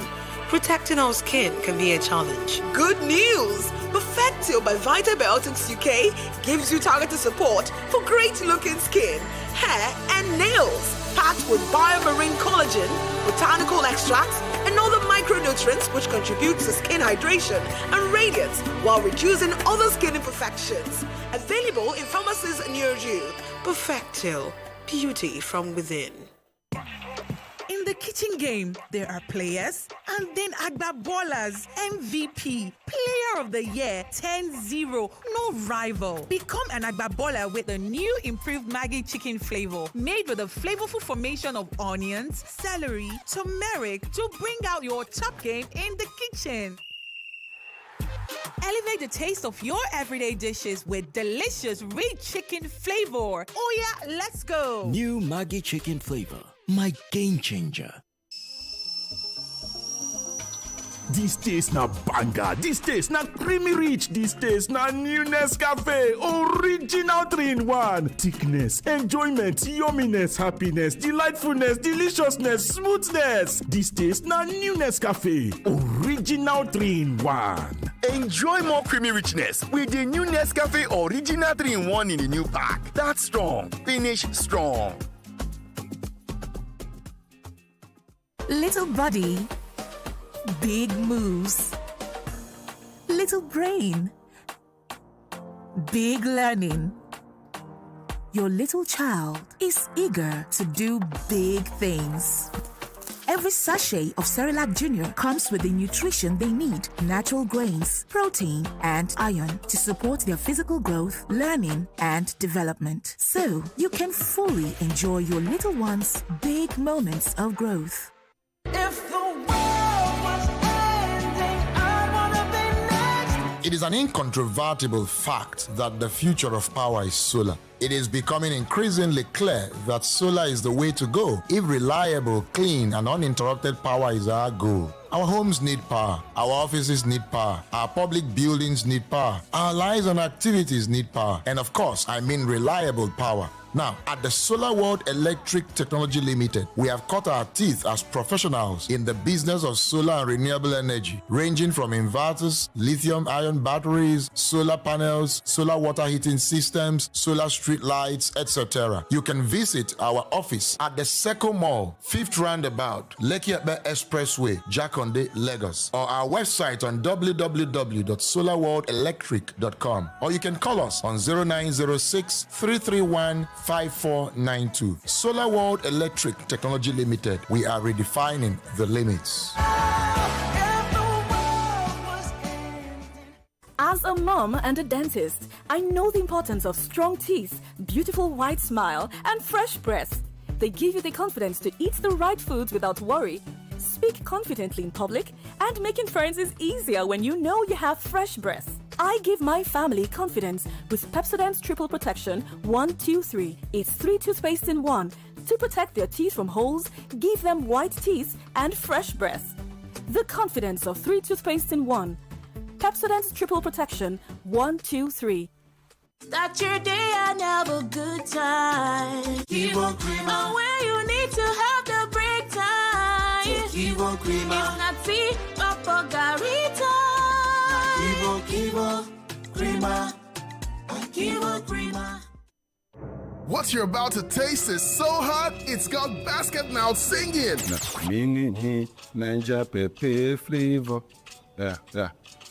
H: protecting our skin can be a challenge. Good news! Perfectio by Vitabiotics UK gives you targeted support for great-looking skin, hair, and nails. Packed with biomarine collagen, botanical extracts, and other micronutrients which contribute to skin hydration and radiance while reducing other skin imperfections. Available in pharmacies near you. Perfectil, beauty from within.
I: In the kitchen game, there are players and then Agba Ballers, MVP, Player of the Year, 10-0, no rival. Become an Agba Baller with the new improved Maggi chicken flavor, made with a flavorful formation of onions, celery, turmeric to bring out your top game in the kitchen. Elevate the taste of your everyday dishes with delicious rich chicken flavor. Oh yeah, let's go.
J: New Maggi chicken flavor. My game changer.
K: This taste na banger, this taste na creamy rich, this taste na new Nescafe, original 3-in-1. Thickness, enjoyment, yumminess, happiness, delightfulness, deliciousness, smoothness. This taste na new Nescafe, original 3-in-1.
G: Enjoy more creamy richness with the new Nescafe Original 3-in-1 in the new pack. That's strong, finish strong.
I: Little body, big moves. Little brain, big learning. Your little child is eager to do big things. Every sachet of Cerelac Junior comes with the nutrition they need: natural grains, protein, and iron to support their physical growth, learning, and development. So you can fully enjoy your little one's big moments of growth.
L: If the world was ending, I wanna be It is an incontrovertible fact that the future of power is solar. It is becoming increasingly clear that solar is the way to go if reliable, clean, and uninterrupted power is our goal. Our homes need power, our offices need power, our public buildings need power, our lives and activities need power, and of course, I mean reliable power. Now, at the Solar World Electric Technology Limited, we have cut our teeth as professionals in the business of solar and renewable energy, ranging from inverters, lithium-ion batteries, solar panels, solar water heating systems, solar street lights, etc. You can visit our office at the Seco Mall, 5th Roundabout, Lekki Epe Expressway, Jakonde, Lagos, or our website on www.solarworldelectric.com, or you can call us on 0906 331 5492. Solar World Electric Technology Limited. We are redefining the limits.
M: As a mom and a dentist, I know the importance of strong teeth, beautiful white smile, and fresh breath. They give you the confidence to eat the right foods without worry, speak confidently in public, and making friends is easier when you know you have fresh breath. I give my family confidence with Pepsodent's Triple Protection 1-2-3. It's 3 toothpaste in 1 to protect their teeth from holes, give them white teeth, and fresh breath. The confidence of 3 toothpaste in 1. Pepsodent's Triple Protection 1-2-3.
N: Start your day and have a good time. Kivo Krima. Where you need to have the break time. Kivo Krima. It's not tea, but garita. Kivo Krima. Kivo Krima.
O: What you're about to taste is so hot, it's got basket mouth singing.
P: Mini Ninja Pepe flavor. Yeah.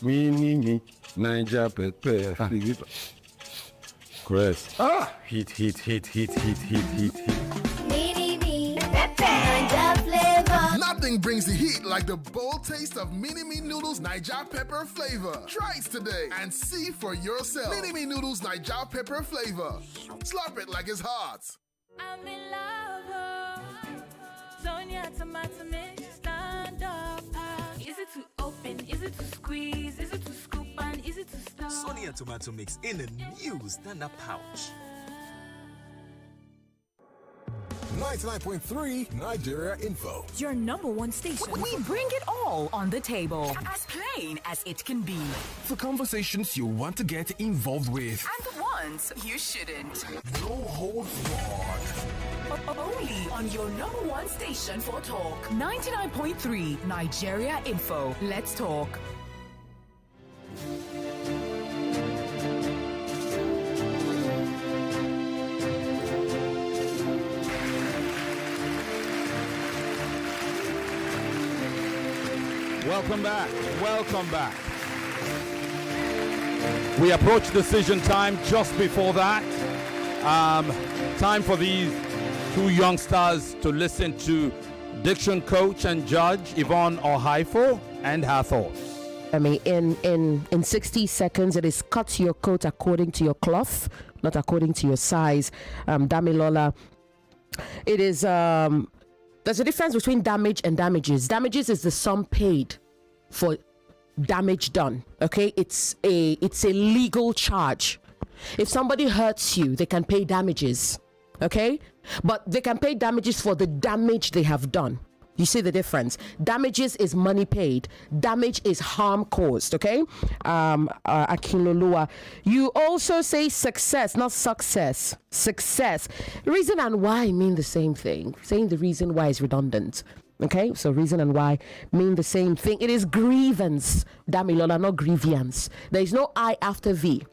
P: Mini Ninja Pepe flavor. Chris. Heat.
N: Mini Pepe Ninja flavor.
O: Nothing brings the heat like the bold taste of Mini-Me Noodles Niger Pepper Flavor. Try it today and see for yourself. Mini-Me Noodles Niger Pepper Flavor. Slurp it like it's hot.
N: I'm in love. Sonia tomato mix, stand up. Is it to open? Is it to squeeze? Is it to scoop? And is it to stir?
Q: Sonia tomato mix in a new standard pouch.
R: 99.3 Nigeria Info.
S: Your number one station. We bring it all on the table. As plain as it can be.
R: For conversations you want to get involved with.
S: And the ones you shouldn't.
R: No holds barred.
S: Only on your number one station for talk. 99.3 Nigeria Info. Let's talk.
A: Welcome back. We approach decision time just before that. Time for these two youngsters to listen to diction coach and judge Yvonne Ohaifo and her thoughts.
T: I mean, in 60 seconds, it is cut your coat according to your cloth, not according to your size. Damilola, it is there's a difference between damage and damages. Damages is the sum paid for damage done. Okay, it's a legal charge. If somebody hurts you, they can pay damages. Okay, but they can pay damages for the damage they have done. You see the difference? Damages is money paid. Damage is harm caused. Okay, Akinloluwa, you also say success, not success. Success. Reason and why mean the same thing. Saying the reason why is redundant. Okay, so reason and why mean the same thing. It is grievance, Damilola, not grievance. There is no I after V.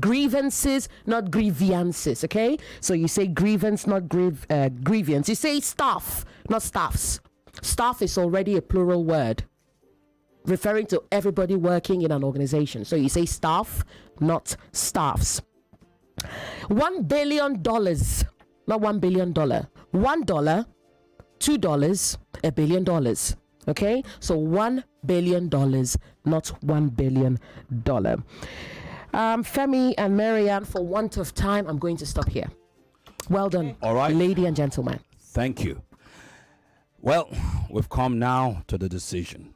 T: Grievances, not grievances. Okay, so you say grievance, not grievance. You say staff, not staffs. Staff is already a plural word referring to everybody working in an organization. So you say staff, not staffs. $1 billion, not $1 billion. $1, $2, $1 billion. Okay, so $1 billion, not $1 billion. Femi and Maryann, for want of time, I'm going to stop here. Well done,
A: all right,
T: lady and gentleman.
A: Thank you. Well, we've come now to the decision.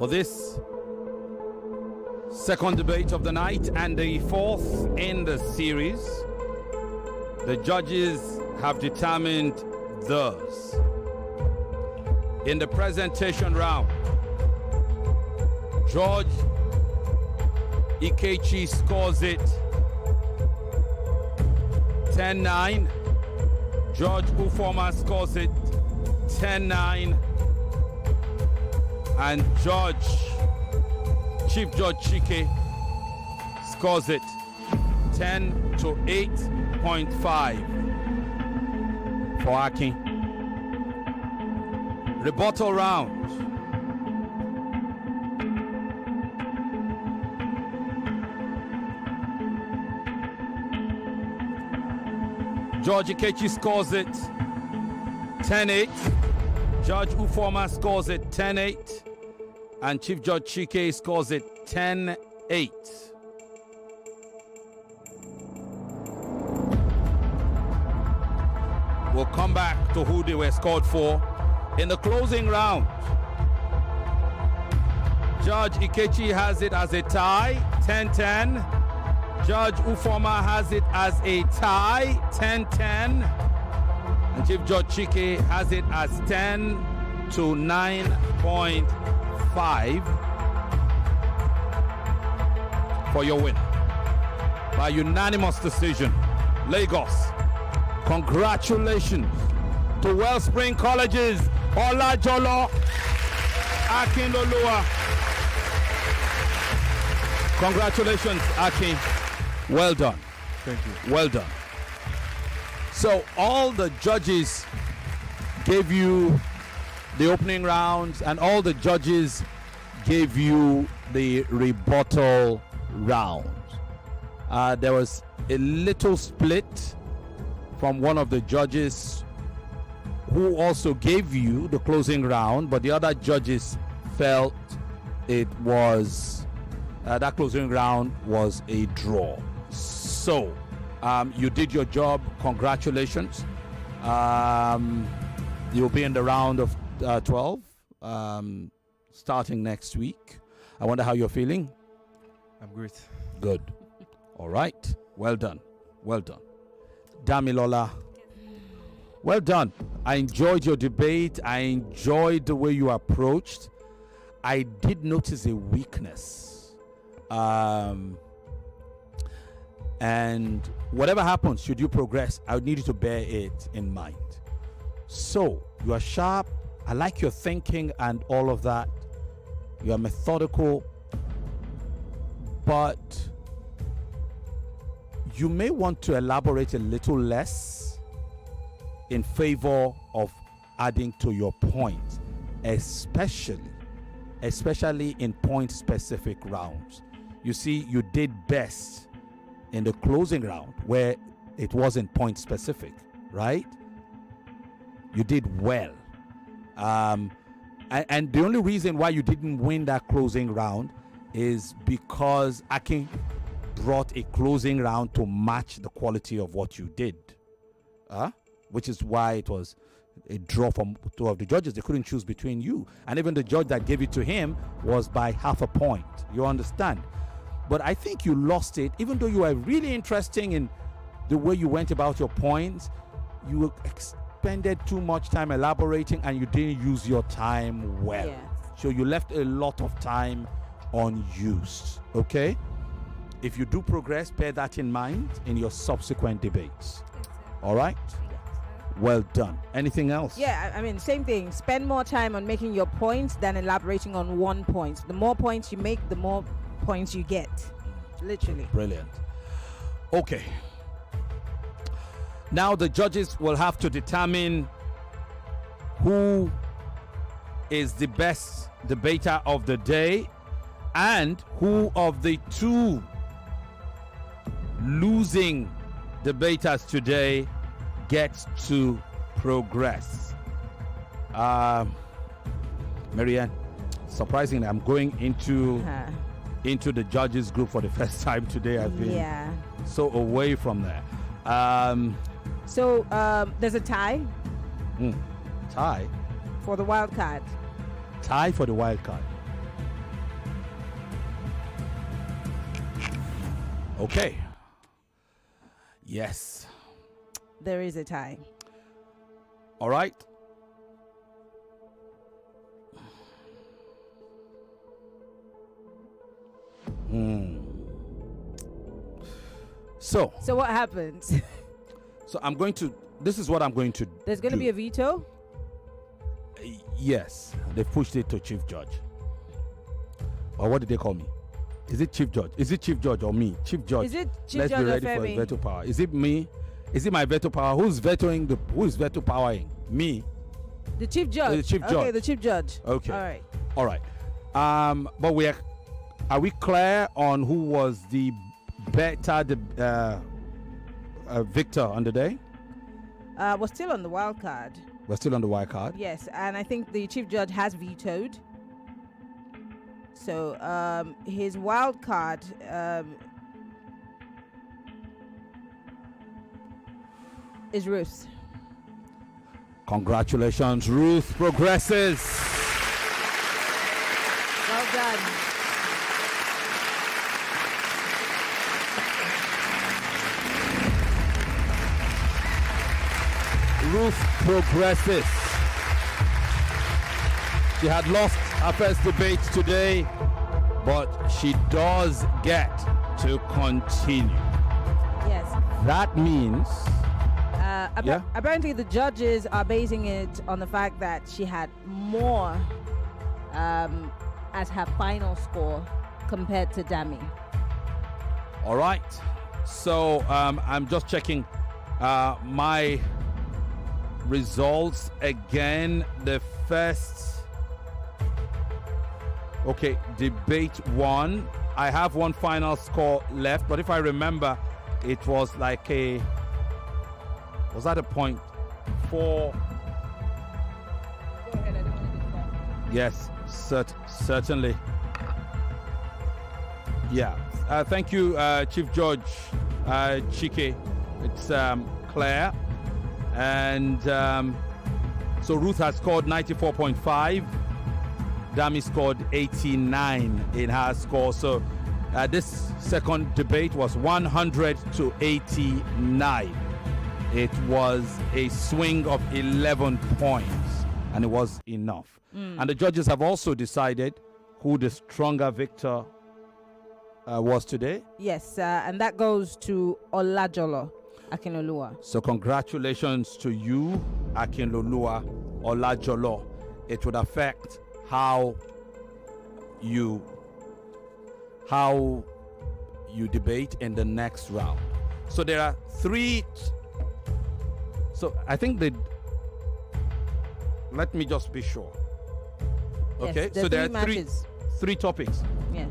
A: for this second debate of the night and the fourth in the series. The judges have determined theirs. In the presentation round, George Ikechi scores it 10-9. George Ufoma scores it 10-9. And Chief Judge Chike scores it 10 to 8.5 for Akin. Rebuttal round. George Ikechi scores it 10-8. Judge Ufoma scores it 10-8. And Chief Judge Chike scores it 10-8. We'll come back to who they were scored for. In the closing round, Judge Ikechi has it as a tie, 10-10. Judge Ufoma has it as a tie, 10-10. And Chief Judge Chike has it as 10 to 9.5 for your win. By unanimous decision, Lagos. Congratulations to Wellspring Colleges, Olajolo, Akinloluwa. Congratulations, Akin. Well done.
C: Thank you.
A: Well done. So all the judges gave you the opening rounds and all the judges gave you the rebuttal round. There was a little split from one of the judges who also gave you the closing round, but the other judges felt it was that closing round was a draw. So you did your job. Congratulations. You'll be in the round of 12 starting next week. I wonder how you're feeling.
C: I'm great.
A: Good. All right. Well done. Well done. Damilola, well done. I enjoyed your debate. I enjoyed the way you approached. I did notice a weakness. And whatever happens, should you progress, I would need you to bear it in mind. So, you are sharp. I like your thinking and all of that. You are methodical. But you may want to elaborate a little less in favor of adding to your point, especially in point-specific rounds. You see, you did best in the closing round where it wasn't point-specific, right? You did well. And the only reason why you didn't win that closing round is because Akin brought a closing round to match the quality of what you did, which is why it was a draw from two of the judges. They couldn't choose between you, and even the judge that gave it to him was by half a point. You understand? But I think you lost it, even though you were really interesting in the way you went about your points. You expended too much time elaborating, and you didn't use your time well.
B: Yes.
A: So you left a lot of time unused. Okay? If you do progress, bear that in mind in your subsequent debates. All right? Well done. Anything else?
B: Yeah, I mean, same thing. Spend more time on making your points than elaborating on one point. The more points you make, the more points you get. Literally.
A: Brilliant. Okay. Now the judges will have to determine who is the best debater of the day and who of the two losing debaters today gets to progress. Maryann, surprisingly, I'm going into the judges group for the first time today. I've been so away from there.
B: So there's a tie.
A: Tie
B: for the wild card.
A: Tie for the wild card. Okay. Yes.
B: There is a tie.
A: All right. So
B: what happens?
A: So this is what I'm going to
B: There's going to be a veto?
A: Yes. They pushed it to Chief Judge. Or what did they call me? Is it Chief Judge? Is it Chief Judge or me? Chief Judge.
B: Is it Chief
A: Let's
B: Judge
A: be
B: or
A: ready for
B: Femi?
A: veto power. Is it me? Is it my veto power? Who is veto powering? Me?
B: The Chief Judge.
A: The Chief
B: Okay,
A: Judge.
B: the Chief Judge.
A: Okay. All right. But are we clear on who was the better victor on the day?
B: We're still on the wild card.
A: We're still on the wild card.
B: Yes, and I think the Chief Judge has vetoed. So his wild card is Ruth.
A: Congratulations, Ruth progresses.
B: Well done.
A: Ruth progresses. She had lost her first debate today, but she does get to continue.
B: Yes.
A: That means
B: apparently the judges are basing it on the fact that she had more as her final score compared to Dami.
A: all right. So I'm just checking my results again. The first debate 1. I have one final score left, but if I remember, it was like was that a point 4?
B: Go ahead, I don't want to disturb.
A: Yes, certainly. Yeah. Thank you, Chief Judge Chike. It's Claire. And so Ruth has scored 94.5. Dami scored 89 in her score. So this second debate was 100 to 89. It was a swing of 11 points, and it was enough. And the judges have also decided who the stronger victor was today.
B: Yes, and that goes to Olajolo, Akinloluwa.
A: So congratulations to you, Akinloluwa, Olajolo. It would affect how you debate in the next round. So there are 3. So I think let me just be sure. Okay,
B: Yes,
A: so there are
B: matches.
A: three topics.
B: Yeah.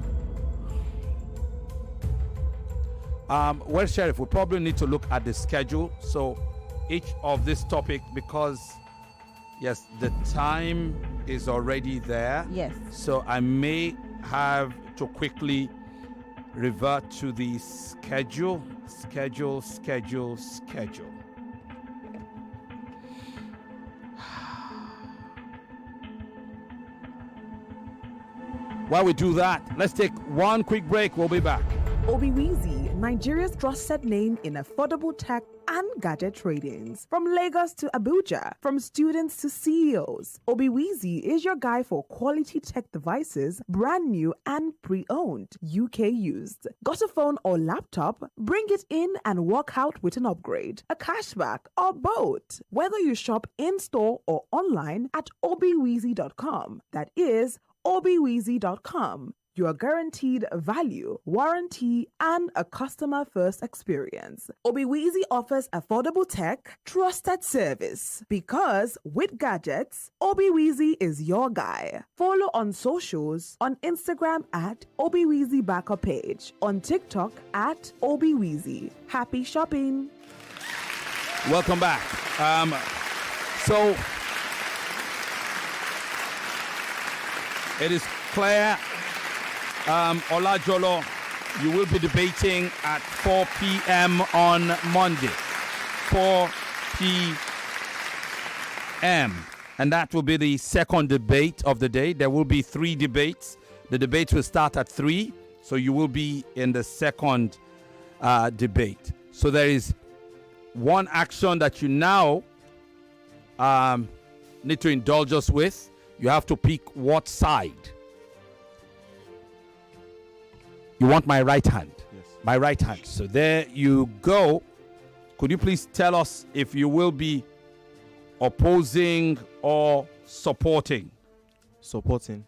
A: Well, Sheriff, we probably need to look at the schedule. So each of this topic, because yes, the time is already there.
B: Yes.
A: So I may have to quickly revert to the schedule. While we do that, let's take one quick break. We'll be back.
E: Obiwizi, Nigeria's trusted name in affordable tech and gadget tradings. From Lagos to Abuja, from students to CEOs, Obiwizi is your guy for quality tech devices, brand new and pre-owned, UK used. Got a phone or laptop? Bring it in and walk out with an upgrade, a cashback, or both. Whether you shop in-store or online at obiwizi.com. That is obiwizi.com. You are guaranteed value, warranty, and a customer-first experience. Obiwizi offers affordable tech, trusted service. Because with gadgets, Obiwizi is your guy. Follow on socials, on Instagram at Obiwizi Backup Page, on TikTok at Obiwizi. Happy shopping!
A: Welcome back. So it is clear. Olajolo, you will be debating at 4 p.m. on Monday. 4 p.m. And that will be the second debate of the day. There will be 3 debates. The debates will start at 3. So you will be in the second debate. So there is one action that you now need to indulge us with. You have to pick what side. You want my right hand?
C: Yes.
A: My right hand. So there you go. Could you please tell us if you will be opposing or supporting?
C: Supporting.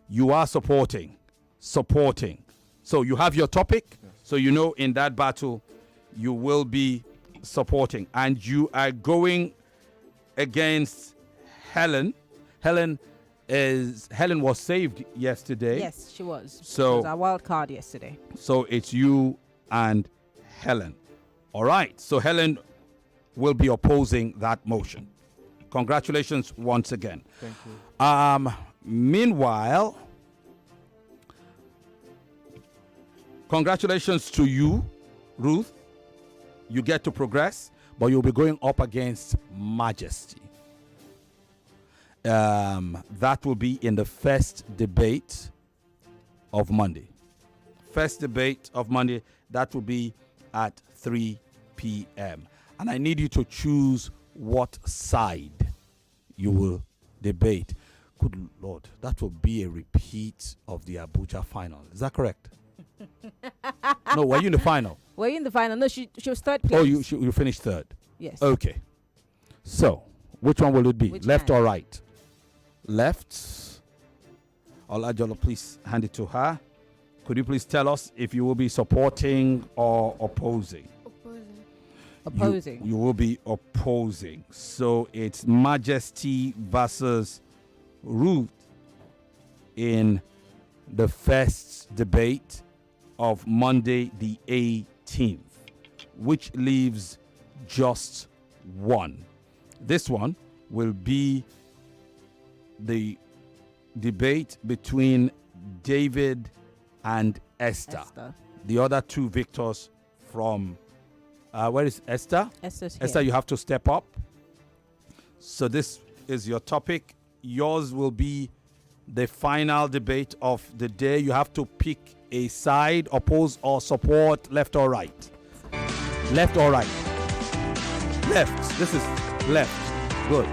A: You are supporting. Supporting. So you have your topic.
C: Yes.
A: So you know in that battle you will be supporting. And you are going against Helen. Helen was saved yesterday.
B: Yes, she was.
A: So
B: she was our wild card yesterday.
A: So it's you and Helen. All right. So Helen will be opposing that motion. Congratulations once again.
C: Thank you.
A: Meanwhile, congratulations to you, Ruth. You get to progress, but you'll be going up against Majesty. That will be in the first debate of Monday. First debate of Monday, that will be at 3 p.m. And I need you to choose what side you will debate. Good Lord, that will be a repeat of the Abuja final. Is that correct? No, were you in the final?
B: Were you in the final? No, she was third place.
A: Oh, you finished third?
B: Yes.
A: Okay. So, which one will it be?
B: Which
A: Left
B: hand?
A: or right? Left. Olajolo, please hand it to her. Could you please tell us if you will be supporting or opposing?
B: Opposing.
A: You will be opposing. So it's Majesty versus Ruth in the first debate of Monday the 18th, which leaves just one. This one will be the debate between David and Esther. The other two victors from where is Esther?
B: Esther's
A: Esther,
B: here.
A: you have to step up. So this is your topic. Yours will be the final debate of the day. You have to pick a side, oppose or support, left or right. Left or right? Left. This is left. Good.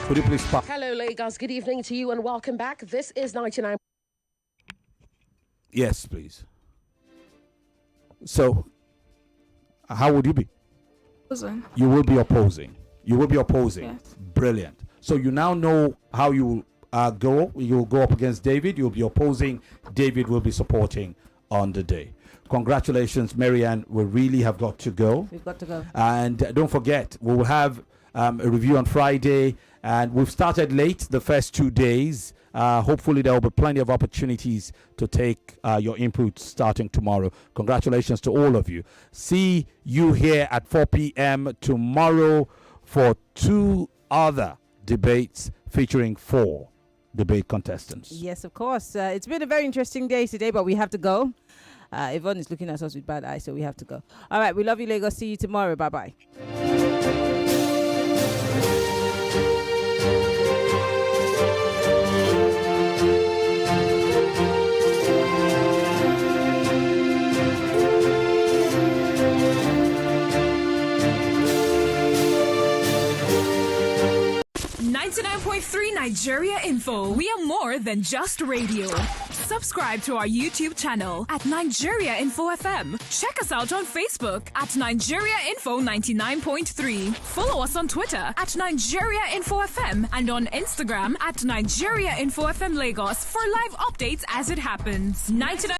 A: Could you please pop?
T: Hello, Lagos. Good evening to you and welcome back. This is 99.
A: Yes, please. So, how would you be?
D: Opposing.
A: You will be opposing. You will be opposing.
D: Yes.
A: Brilliant. So you now know how you go. You'll go up against David. You'll be opposing. David will be supporting on the day. Congratulations, Maryann. We really have got to go.
B: We've got to go.
A: And don't forget, we will have a review on Friday. And we've started late the first 2 days. Hopefully there will be plenty of opportunities to take your input starting tomorrow. Congratulations to all of you. See you here at 4 p.m. tomorrow for 2 other debates featuring 4 debate contestants.
B: Yes, of course. It's been a very interesting day today, but we have to go. Yvonne is looking at us with bad eyes, so we have to go. All right, we love you, Lagos. See you tomorrow. Bye-bye.
S: 99.3 Nigeria Info. We are more than just radio. Subscribe to our YouTube channel at Nigeria Info FM. Check us out on Facebook at Nigeria Info 99.3. Follow us on Twitter at Nigeria Info FM and on Instagram at Nigeria Info FM Lagos for live updates as it happens. 99